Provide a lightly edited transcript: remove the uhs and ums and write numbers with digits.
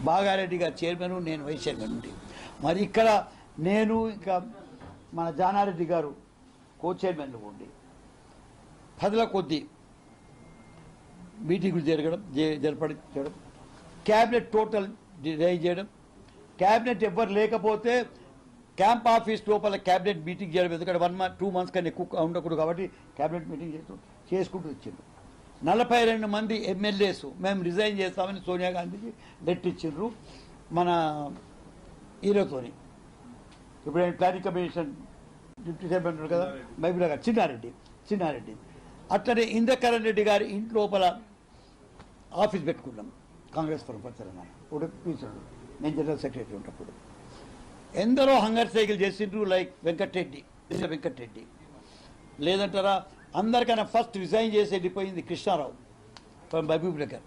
బాగారెడ్డి గారు చైర్మన్, నేను vice chairman ఉండి, మరి ఇక్కడ నేను ఇంకా మన జానారెడ్డి గారు కో చైర్మన్లు ఉండి 10ల కొద్దీ మీటింగులు జరపడం, క్యాబినెట్ టోటల్ డిజైన్ చేయడం, క్యాబినెట్ ఎవ్వరు లేకపోతే క్యాంప్ ఆఫీస్ లోపల క్యాబినెట్ మీటింగ్ చేయడం. ఎందుకంటే 1 month 2 months కన్నా ఎక్కువ ఉండకూడదు కాబట్టి క్యాబినెట్ మీటింగ్ చేసుకుంటూ వచ్చిండ్రు. 42 మంది ఎమ్మెల్యేస్ మేము రిజైన్ చేస్తామని సోనియా గాంధీకి లెటర్ ఇచ్చిండ్రు. మన ఈరోతోని ఇప్పుడు ప్లానింగ్ కమిషన్ డిప్యూటీ చైర్మన్ ఉంటారు కదా మహబూబ్ గారు, చిన్నారెడ్డి అట్లనే ఇంద్రకరణ్ రెడ్డి గారి ఇంటి లోపల ఆఫీస్ పెట్టుకున్నాం. కాంగ్రెస్ ఫర్ తెలంగాణ ఇప్పుడు పీసుడు, నేను జనరల్ సెక్రటరీ ఉన్నప్పుడు ఎందరో హంగర్ సైకిల్ చేసిండ్రు. లైక్ వెంకటరెడ్డి లేదంటారా, అందరికన్నా ఫస్ట్ రిజైన్ చేసి వెళ్ళిపోయింది కృష్ణారావు ఫ్రమ్ మహబూబ్ నగర్.